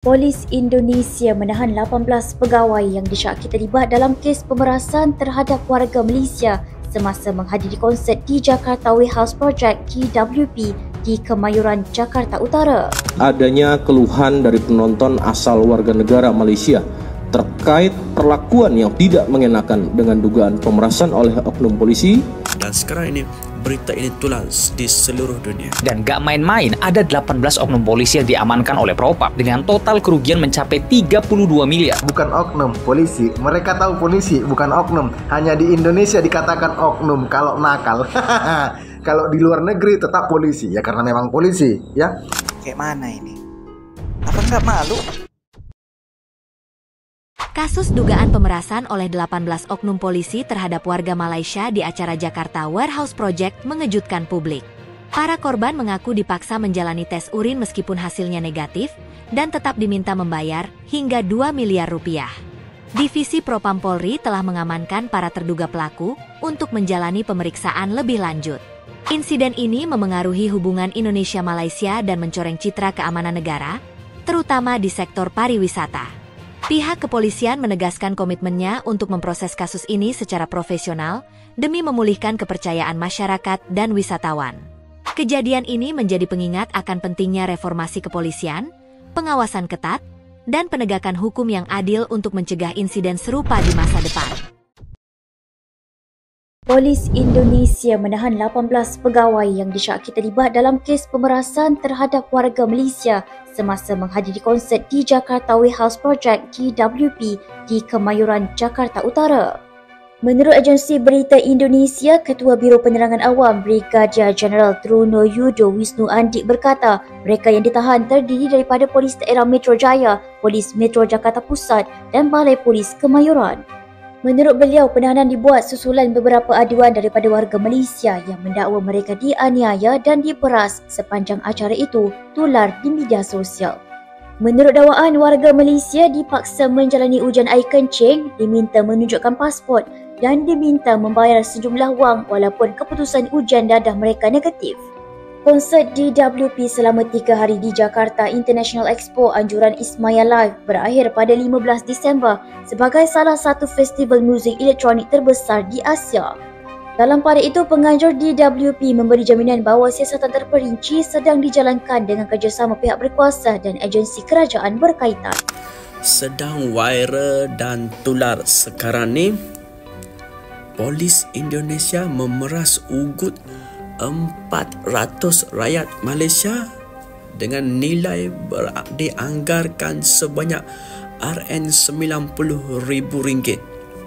Polis Indonesia menahan 18 pegawai yang disyaki terlibat dalam kes pemerasan terhadap warga Malaysia semasa menghadiri konsert di Jakarta Warehouse Project (JWP) di Kemayoran, Jakarta Utara. Adanya keluhan dari penonton asal warga negara Malaysia terkait perlakuan yang tidak mengenakan dengan dugaan pemerasan oleh oknum polisi. Dan sekarang ini berita ini tular di seluruh dunia. Dan gak main-main, ada 18 oknum polisi yang diamankan oleh Propam dengan total kerugian mencapai 32 miliar. Bukan oknum polisi, mereka tahu polisi bukan oknum. Hanya di Indonesia dikatakan oknum kalau nakal. Kalau di luar negeri tetap polisi, ya karena memang polisi, ya. Kayak mana ini? Apa nggak malu? Kasus dugaan pemerasan oleh 18 oknum polisi terhadap warga Malaysia di acara Jakarta Warehouse Project mengejutkan publik. Para korban mengaku dipaksa menjalani tes urin meskipun hasilnya negatif dan tetap diminta membayar hingga 2 miliar rupiah. Divisi Propam Polri telah mengamankan para terduga pelaku untuk menjalani pemeriksaan lebih lanjut. Insiden ini memengaruhi hubungan Indonesia-Malaysia dan mencoreng citra keamanan negara, terutama di sektor pariwisata. Pihak kepolisian menegaskan komitmennya untuk memproses kasus ini secara profesional demi memulihkan kepercayaan masyarakat dan wisatawan. Kejadian ini menjadi pengingat akan pentingnya reformasi kepolisian, pengawasan ketat, dan penegakan hukum yang adil untuk mencegah insiden serupa di masa depan. Polis Indonesia menahan 18 pegawai yang disyaki terlibat dalam kes pemerasan terhadap warga Malaysia semasa menghadiri konsert di Jakarta Warehouse Project (JWP) di Kemayoran, Jakarta Utara. Menurut agensi berita Indonesia, Ketua Biro Penerangan Awam Brigadier Jeneral Truno Yudo Wisnu Andik berkata mereka yang ditahan terdiri daripada Polis Daerah Metro Jaya, Polis Metro Jakarta Pusat dan Balai Polis Kemayoran. Menurut beliau, penahanan dibuat susulan beberapa aduan daripada warga Malaysia yang mendakwa mereka dianiaya dan diperas sepanjang acara itu tular di media sosial. Menurut dakwaan, warga Malaysia dipaksa menjalani ujian air kencing, diminta menunjukkan pasport dan diminta membayar sejumlah wang walaupun keputusan ujian dadah mereka negatif. Konsert JWP selama 3 hari di Jakarta International Expo Anjuran Ismaya Live berakhir pada 15 Disember sebagai salah satu festival muzik elektronik terbesar di Asia. Dalam pada itu, penganjur JWP memberi jaminan bahawa siasatan terperinci sedang dijalankan dengan kerjasama pihak berkuasa dan agensi kerajaan berkaitan. Sedang viral dan tular sekarang ni, Polis Indonesia memeras ugut 400 rakyat Malaysia dengan nilai dianggarkan sebanyak RM90,000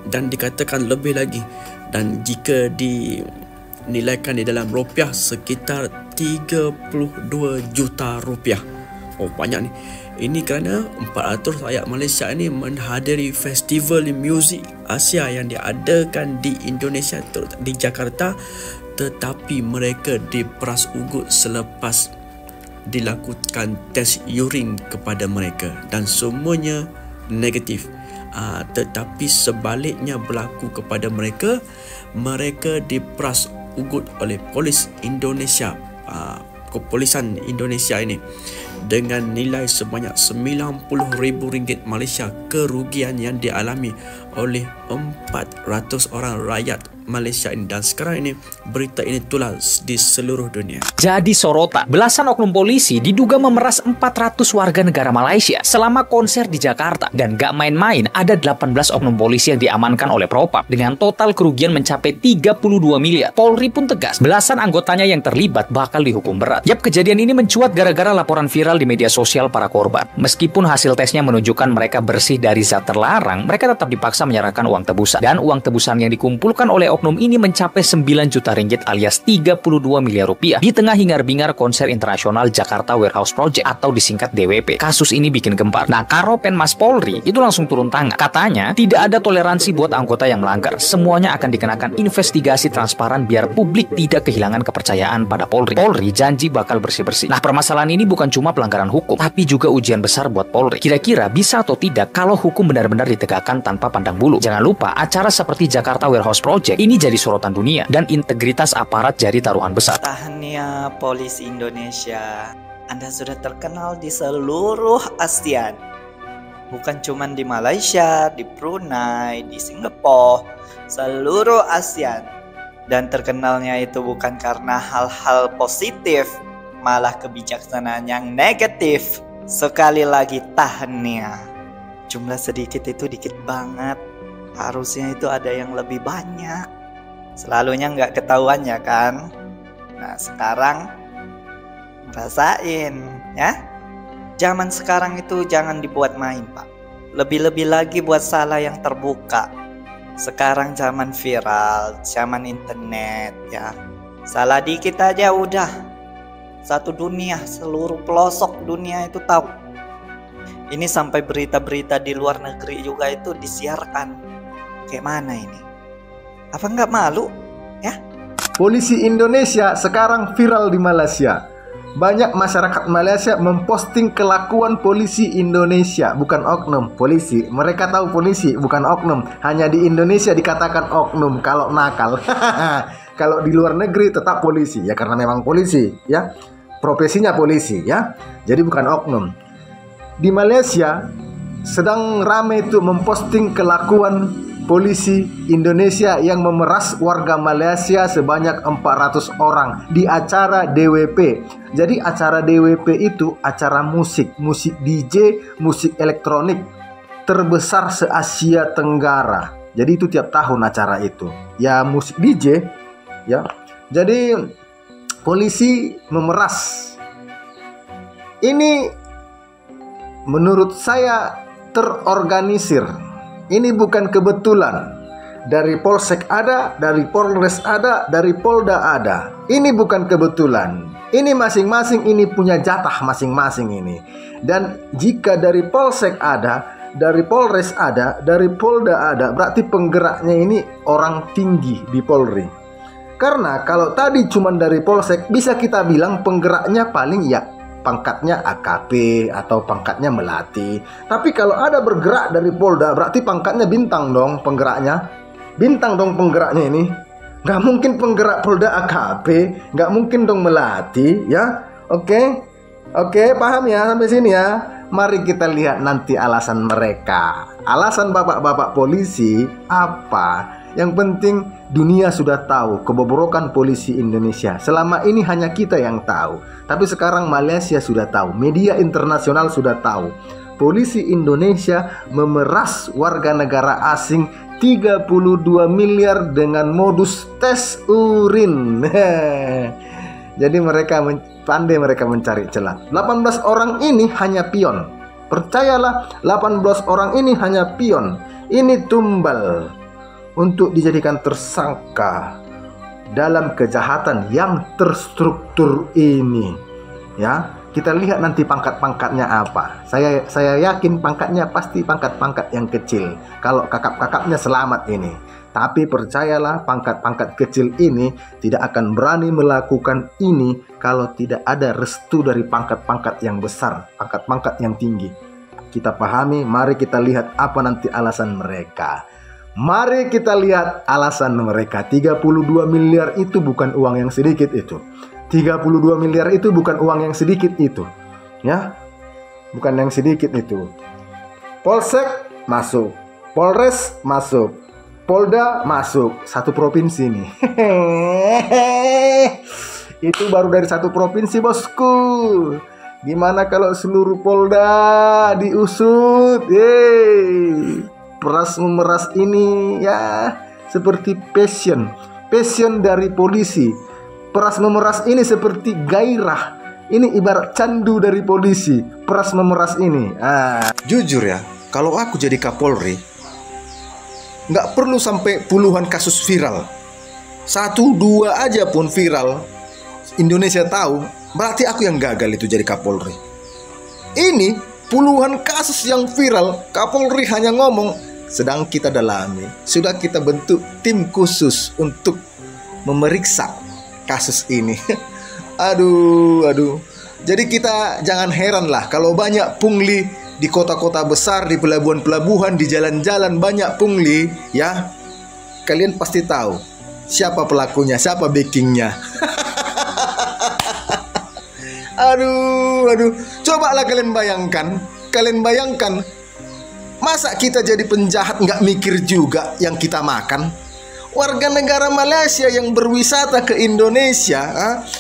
dan dikatakan lebih lagi, dan jika dinilaikan di dalam rupiah sekitar 32 juta rupiah. Oh, banyak ni. Ini kerana 400 rakyat Malaysia ini menghadiri festival muzik Asia yang diadakan di Indonesia, di Jakarta, tetapi mereka diperas ugut selepas dilakukan tes urin kepada mereka dan semuanya negatif. Tetapi sebaliknya berlaku kepada mereka, mereka diperas ugut oleh Polis Indonesia, kepolisian Indonesia ini dengan nilai sebanyak RM90,000 Malaysia, kerugian yang dialami oleh 400 orang rakyat Malaysia ini. Dan sekarang ini berita ini tular di seluruh dunia. Jadi sorotan, belasan oknum polisi diduga memeras 400 warga negara Malaysia selama konser di Jakarta. Dan gak main-main, ada 18 oknum polisi yang diamankan oleh Propam dengan total kerugian mencapai 32 miliar. Polri pun tegas, belasan anggotanya yang terlibat bakal dihukum berat. Yap, kejadian ini mencuat gara-gara laporan viral di media sosial para korban. Meskipun hasil tesnya menunjukkan mereka bersih dari zat terlarang, mereka tetap dipaksa menyerahkan uang tebusan. Dan uang tebusan yang dikumpulkan oleh oknum ini mencapai 9 juta ringgit alias 32 miliar rupiah di tengah hingar-bingar konser internasional Jakarta Warehouse Project atau disingkat DWP. Kasus ini bikin gempar. Nah, Karopenmas Polri itu langsung turun tangan. Katanya tidak ada toleransi buat anggota yang melanggar. Semuanya akan dikenakan investigasi transparan biar publik tidak kehilangan kepercayaan pada Polri. Polri janji bakal bersih-bersih. Nah, permasalahan ini bukan cuma pelanggaran hukum, tapi juga ujian besar buat Polri. Kira-kira bisa atau tidak kalau hukum benar-benar ditegakkan tanpa pandang bulu. Jangan lupa, acara seperti Jakarta Warehouse Project ini jadi sorotan dunia dan integritas aparat jadi taruhan besar. Tahannya Polis Indonesia. Anda sudah terkenal di seluruh ASEAN. Bukan cuma di Malaysia, di Brunei, di Singapura, seluruh ASEAN. Dan terkenalnya itu bukan karena hal-hal positif, malah kebijaksanaan yang negatif. Sekali lagi tahniah. Jumlah sedikit itu dikit banget. Harusnya itu ada yang lebih banyak. Selalunya nggak ketahuan ya kan? Nah sekarang rasain ya. Zaman sekarang itu jangan dibuat main Pak. Lebih-lebih lagi buat salah yang terbuka. Sekarang zaman viral, zaman internet ya. Salah dikit aja udah satu dunia, seluruh pelosok dunia itu tahu. Ini sampai berita-berita di luar negeri juga itu disiarkan. Kayak mana ini? Apa nggak malu ya? Polisi Indonesia sekarang viral di Malaysia. Banyak masyarakat Malaysia memposting kelakuan polisi Indonesia, bukan oknum, polisi. Mereka tahu polisi, bukan oknum. Hanya di Indonesia dikatakan oknum kalau nakal. Kalau di luar negeri tetap polisi, ya karena memang polisi, ya. Profesinya polisi, ya. Jadi bukan oknum. Di Malaysia sedang ramai itu memposting kelakuan polisi Indonesia yang memeras warga Malaysia sebanyak 400 orang di acara DWP. Jadi acara DWP itu acara musik DJ, musik elektronik terbesar se-Asia Tenggara. Jadi itu tiap tahun acara itu. Ya musik DJ, ya. Jadi polisi memeras. Ini menurut saya terorganisir. Ini bukan kebetulan. Dari Polsek ada, dari Polres ada, dari Polda ada. Ini bukan kebetulan. Ini masing-masing ini punya jatah masing-masing ini. Dan jika dari Polsek ada, dari Polres ada, dari Polda ada, berarti penggeraknya ini orang tinggi di Polri. Karena kalau tadi cuma dari Polsek, bisa kita bilang penggeraknya paling ya pangkatnya AKP atau pangkatnya melati. Tapi kalau ada bergerak dari Polda, berarti pangkatnya bintang dong penggeraknya. Bintang dong penggeraknya ini. Gak mungkin penggerak Polda AKP, gak mungkin dong melati, ya. Oke, paham ya sampai sini ya. Mari kita lihat nanti alasan mereka. Alasan bapak-bapak polisi apa? Yang penting dunia sudah tahu kebobrokan polisi Indonesia. Selama ini hanya kita yang tahu. Tapi sekarang Malaysia sudah tahu, media internasional sudah tahu. Polisi Indonesia memeras warga negara asing 32 miliar dengan modus tes urin. Jadi pandai mereka mencari celah. 18 orang ini hanya pion. Percayalah, 18 orang ini hanya pion. Ini tumbal untuk dijadikan tersangka dalam kejahatan yang terstruktur ini. Ya, kita lihat nanti pangkat-pangkatnya apa. Saya yakin pangkatnya pasti pangkat-pangkat yang kecil. Kalau kakap-kakapnya selamat ini. Tapi percayalah, pangkat-pangkat kecil ini tidak akan berani melakukan ini kalau tidak ada restu dari pangkat-pangkat yang besar, pangkat-pangkat yang tinggi. Kita pahami, mari kita lihat apa nanti alasan mereka. Mari kita lihat alasan mereka. 32 miliar itu bukan uang yang sedikit itu. 32 miliar itu bukan uang yang sedikit itu. Ya. Bukan yang sedikit itu. Polsek masuk, Polres masuk, Polda masuk. Satu provinsi nih. Itu baru dari satu provinsi, bosku. Gimana kalau seluruh Polda diusut? Peras memeras ini ya seperti passion dari polisi. Peras memeras ini seperti gairah. Ini ibarat candu dari polisi. Peras memeras ini. Jujur ya, kalau aku jadi Kapolri, nggak perlu sampai puluhan kasus viral. 1-2 aja pun viral, Indonesia tahu, berarti aku yang gagal itu jadi Kapolri. Ini puluhan kasus yang viral, Kapolri hanya ngomong, sedang kita dalami. Sudah kita bentuk tim khusus untuk memeriksa kasus ini. Aduh. Jadi kita jangan heran lah kalau banyak pungli di kota-kota besar, di pelabuhan-pelabuhan, di jalan-jalan banyak pungli, ya. Kalian pasti tahu siapa pelakunya, siapa backingnya. Aduh. Cobalah kalian bayangkan. Masa kita jadi penjahat nggak mikir juga yang kita makan? Warga negara Malaysia yang berwisata ke Indonesia,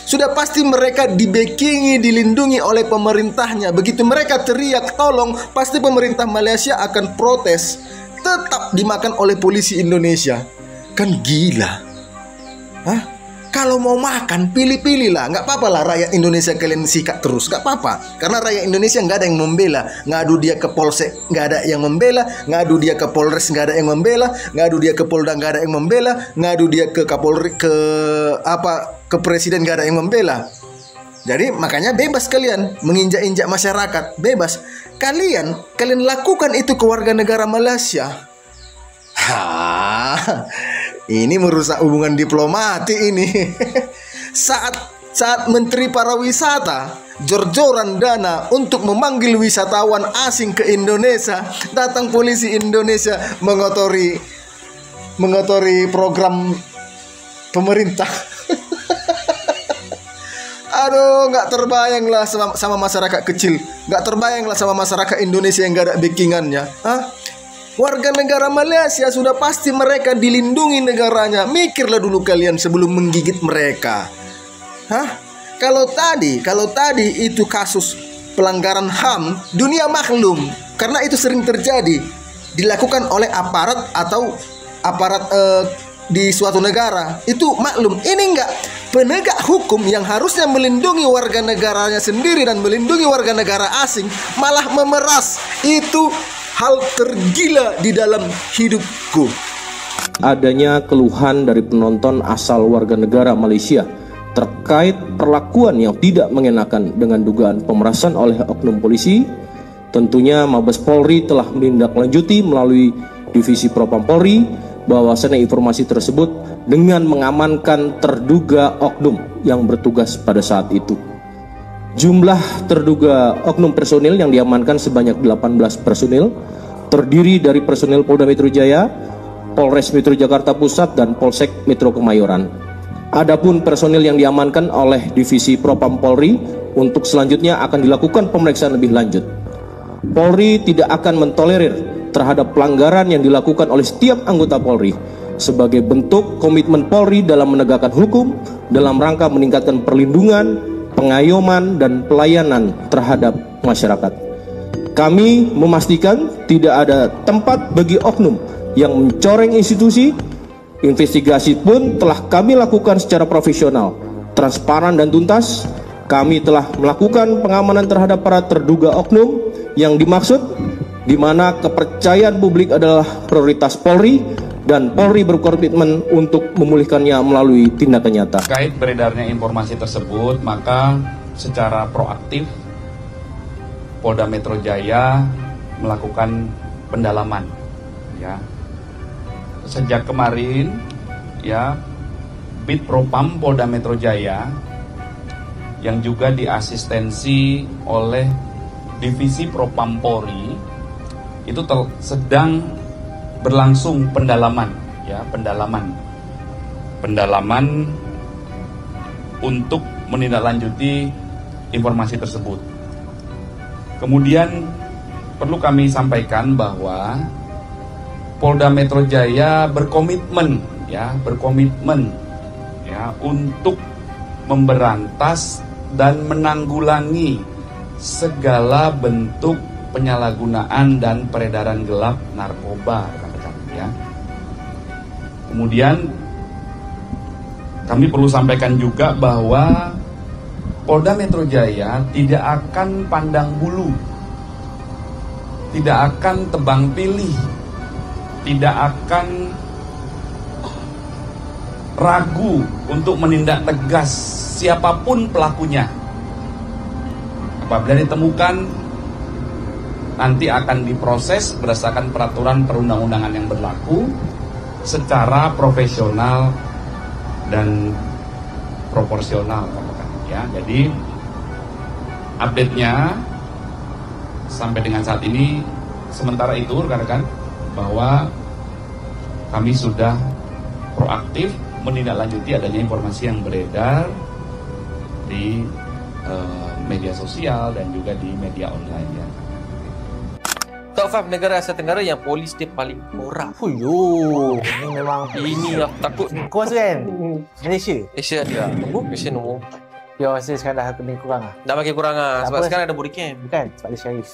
sudah pasti mereka di-backingi, dilindungi oleh pemerintahnya. Begitu mereka teriak tolong, pasti pemerintah Malaysia akan protes. Tetap dimakan oleh polisi Indonesia. Kan gila. Kalau mau makan, pilih-pilih lah. Nggak apa-apa lah rakyat Indonesia kalian sikat terus. Nggak apa-apa. Karena rakyat Indonesia nggak ada yang membela. Ngadu dia ke Polsek, nggak ada yang membela. Ngadu dia ke Polres, nggak ada yang membela. Ngadu dia ke Polda, nggak ada yang membela. Ngadu dia ke Kapolri, ke Presiden, nggak ada yang membela. Jadi makanya bebas kalian menginjak-injak masyarakat. Bebas. Kalian lakukan itu ke warga negara Malaysia. Ini merusak hubungan diplomatik ini. Saat Menteri Pariwisata jor-joran dana untuk memanggil wisatawan asing ke Indonesia, datang polisi Indonesia mengotori program pemerintah. Aduh, nggak terbayanglah sama masyarakat kecil, nggak terbayanglah sama masyarakat Indonesia yang nggak ada backingannya. Warga negara Malaysia sudah pasti mereka dilindungi negaranya. Mikirlah dulu kalian sebelum menggigit mereka. Kalau tadi itu kasus pelanggaran HAM, dunia maklum. Karena itu sering terjadi, dilakukan oleh aparat di suatu negara. Itu maklum. Ini enggak. Penegak hukum yang harusnya melindungi warga negaranya sendiri dan melindungi warga negara asing malah memeras. Itu hal tergila di dalam hidupku. Adanya keluhan dari penonton asal warga negara Malaysia terkait perlakuan yang tidak mengenakan dengan dugaan pemerasan oleh oknum polisi. Tentunya Mabes Polri telah menindaklanjuti melalui Divisi Propam Polri bahwasannya informasi tersebut dengan mengamankan terduga oknum yang bertugas pada saat itu. Jumlah terduga oknum personil yang diamankan sebanyak 18 personil, terdiri dari personil Polda Metro Jaya, Polres Metro Jakarta Pusat, dan Polsek Metro Kemayoran. Adapun personil yang diamankan oleh Divisi Propam Polri untuk selanjutnya akan dilakukan pemeriksaan lebih lanjut. Polri tidak akan mentolerir terhadap pelanggaran yang dilakukan oleh setiap anggota Polri sebagai bentuk komitmen Polri dalam menegakkan hukum dalam rangka meningkatkan perlindungan, pengayoman, dan pelayanan terhadap masyarakat. Kami memastikan tidak ada tempat bagi oknum yang mencoreng institusi. Investigasi pun telah kami lakukan secara profesional, transparan, dan tuntas. Kami telah melakukan pengamanan terhadap para terduga oknum yang dimaksud, di mana kepercayaan publik adalah prioritas Polri dan Polri berkomitmen untuk memulihkannya melalui tindakan nyata. Terkait beredarnya informasi tersebut, maka secara proaktif Polda Metro Jaya melakukan pendalaman. Ya, sejak kemarin, ya, Bid Propam Polda Metro Jaya yang juga diasistensi oleh Divisi Propam Polri itu sedang berlangsung pendalaman, ya, pendalaman untuk menindaklanjuti informasi tersebut. Kemudian perlu kami sampaikan bahwa Polda Metro Jaya berkomitmen untuk memberantas dan menanggulangi segala bentuk penyalahgunaan dan peredaran gelap narkoba, rekan-rekan, ya. Kemudian kami perlu sampaikan juga bahwa Polda Metro Jaya tidak akan pandang bulu, tidak akan tebang pilih, tidak akan ragu untuk menindak tegas siapapun pelakunya. Apabila ditemukan, nanti akan diproses berdasarkan peraturan perundang-undangan yang berlaku secara profesional dan proporsional, ya. Jadi update-nya sampai dengan saat ini sementara itu, rekan-rekan, bahwa kami sudah proaktif menindaklanjuti adanya informasi yang beredar di media sosial dan juga di media online ya. Top 5 negara Asia Tenggara yang polis dia paling korup. Fuyo, ini memang Ini aku takut. kau rasa kan? Malaysia. Malaysia dia. Malaysia nombor 4. Dia rasa sekarang dah lebih kurang lah. Dah makin kurang lah. Tak Sebab apa. sekarang ada body cam. Bukan, sebab dia Syarif.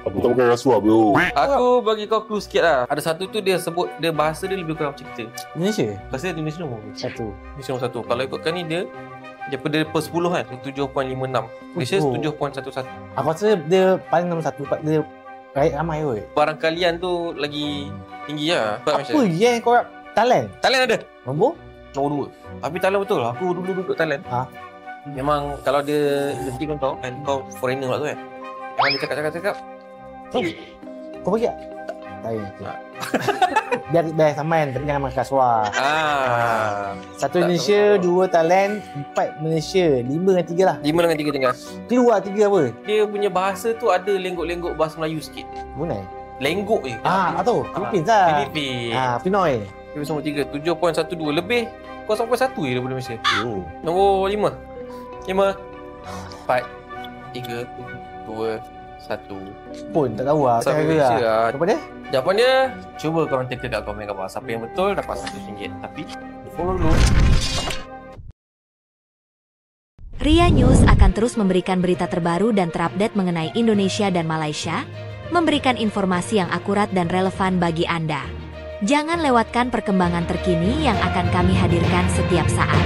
Aku tak pakai rasuah bro. Aku bagi kau clue sikit lah. Ada satu tu dia sebut, dia bahasa dia lebih kurang macam kita. Malaysia? Rasa Indonesia nombor Satu. Malaysia nombor 1. Kalau ikutkan ni dia daripada per 10 kan, 7.56. Malaysia Oh. 7.11. Aku rasa dia paling nombor satu. Sebab dia rakyat ramai kot. Barang kalian tu lagi tinggi lah. Sebab Apa yang kau talent? Talent ada. Nombor? Nombor 2. Tapi talent betul. Aku dulu duduk talent. Ha? Memang kalau dia berhenti kau kan, kau foreigner pula tu kan. Memang dia cakap. Kau pergi tak? Tak biar samain, tapi jangan makan kasuar. Satu Tak Indonesia, tahu. dua talent, empat Malaysia, 5 dengan 3 lah. 5 dengan 3 tinggal. Keluar 3 apa? Dia punya bahasa tu ada lenggok-lenggok bahasa Melayu sikit. Brunei. Lenggok je. Atau Filipin lah. Filipin. Pinoy. Dia nombor 3, 7.12 lebih 0.1 je daripada Malaysia. Oh. Nombor 5. 5 4 3 2 1. Pun tak tahu lah. Sampai Cara Malaysia lah. lah. Jawapan dia? Jawapan dia, cuba korang teka kat komen kat bawah. Siapa yang betul dapat RM1. Tapi follow dulu. Ria News akan terus memberikan berita terbaru dan terupdate mengenai Indonesia dan Malaysia, memberikan informasi yang akurat dan relevan bagi Anda. Jangan lewatkan perkembangan terkini yang akan kami hadirkan setiap saat.